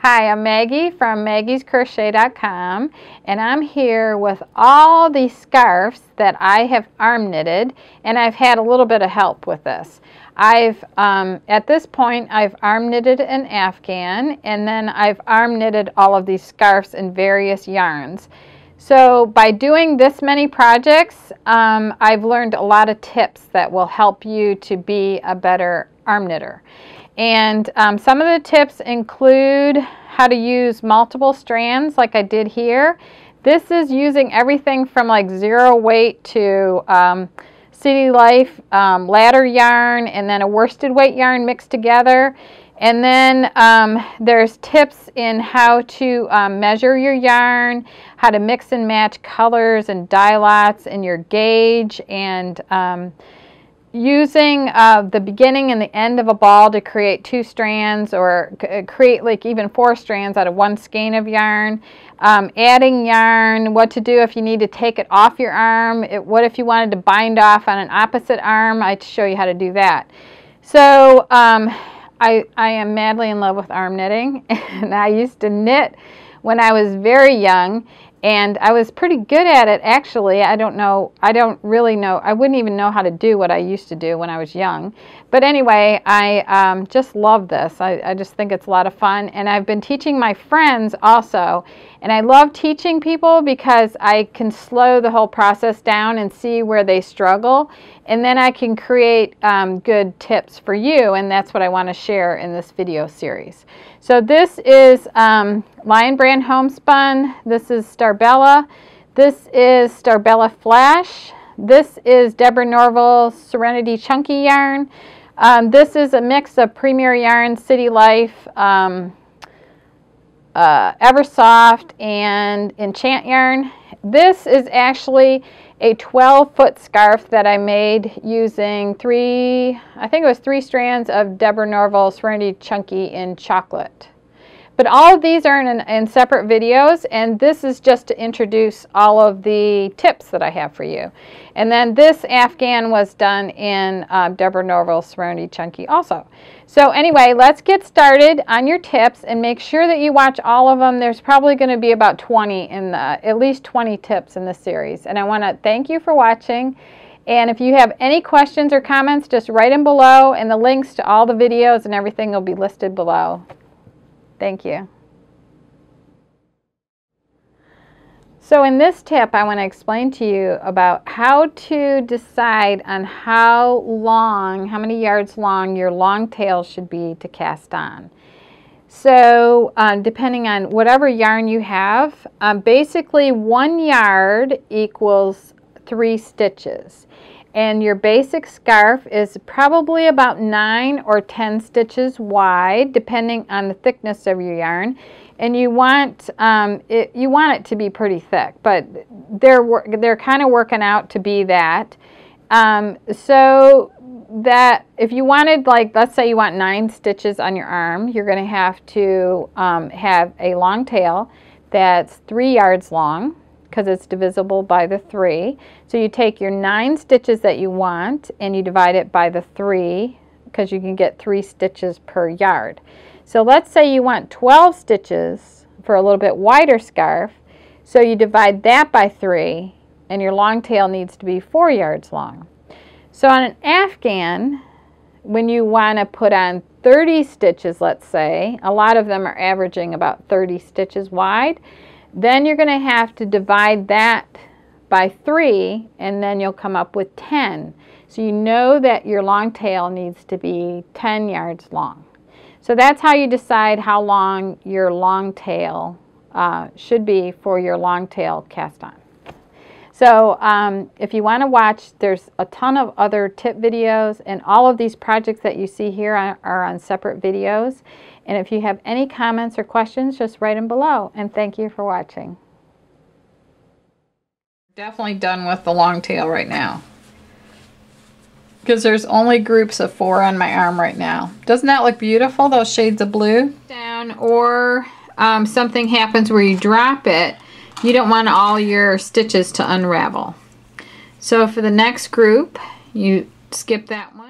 Hi, I'm Maggie from MAGGIE'S and I'm here with all these scarves that I have arm knitted, and I've had a little bit of help with this. At this point, I've arm knitted an afghan, and then I've arm knitted all of these scarves in various yarns. So by doing this many projects, I've learned a lot of tips that will help you to be a better arm knitter. And some of the tips include how to use multiple strands like I did here. This is using everything from like zero weight to City Life ladder yarn and then a worsted weight yarn mixed together. And then there's tips in how to measure your yarn, how to mix and match colors and dye lots and your gauge, and using the beginning and the end of a ball to create 2 strands, or create like even 4 strands out of 1 skein of yarn. Adding yarn, what to do if you need to take it off your arm, what if you wanted to bind off on an opposite arm. I'd show you how to do that. So I am madly in love with arm knitting, and I used to knit when I was very young, and I was pretty good at it actually. I wouldn't even know how to do what I used to do when I was young. But anyway, I just love this. I just think it's a lot of fun, and I've been teaching my friends also. And I love teaching people because I can slow the whole process down and see where they struggle, and then I can create good tips for you, and that's what I want to share in this video series. So this is Lion Brand Homespun. This is Starbella. This is Starbella Flash. This is Deborah Norville Serenity Chunky Yarn. This is a mix of Premier Yarn, City Life, Eversoft, and Enchant Yarn. This is actually a 12-foot scarf that I made using 3 strands of Deborah Norville Serenity Chunky in chocolate. But all of these are in separate videos, and this is just to introduce all of the tips that I have for you. And then this afghan was done in Deborah Norville Serenity Chunky also. So anyway, let's get started on your tips, and make sure that you watch all of them. There's probably going to be about 20 at least 20 tips in this series. And I want to thank you for watching. And if you have any questions or comments, just write them below, and the links to all the videos and everything will be listed below. Thank you. So in this tip, I want to explain to you about how to decide on how many yards long your long tail should be to cast on. So depending on whatever yarn you have, basically 1 yard equals 3 stitches. And your basic scarf is probably about 9 or 10 stitches wide, depending on the thickness of your yarn. And you want it to be pretty thick, but they're kind of working out to be that. So that if you wanted, like, let's say you want 9 stitches on your arm, you're going to have to have a long tail that's 3 yards long, because it's divisible by the 3. So you take your 9 stitches that you want and you divide it by the 3, because you can get 3 stitches per yard. So let's say you want 12 stitches for a little bit wider scarf, so you divide that by 3, and your long tail needs to be 4 yards long. So on an afghan, when you want to put on 30 stitches, let's say, a lot of them are averaging about 30 stitches wide, then you're going to have to divide that by 3, and then you'll come up with 10. So you know that your long tail needs to be 10 yards long. So that's how you decide how long your long tail should be for your long tail cast on. So if you want to watch, there's a ton of other tip videos, and all of these projects that you see here are on separate videos. And if you have any comments or questions, just write them below. And thank you for watching. Definitely done with the long tail right now, because there's only groups of 4 on my arm right now. Doesn't that look beautiful, those shades of blue? Down, or something happens where you drop it, you don't want all your stitches to unravel. So for the next group, you skip that one.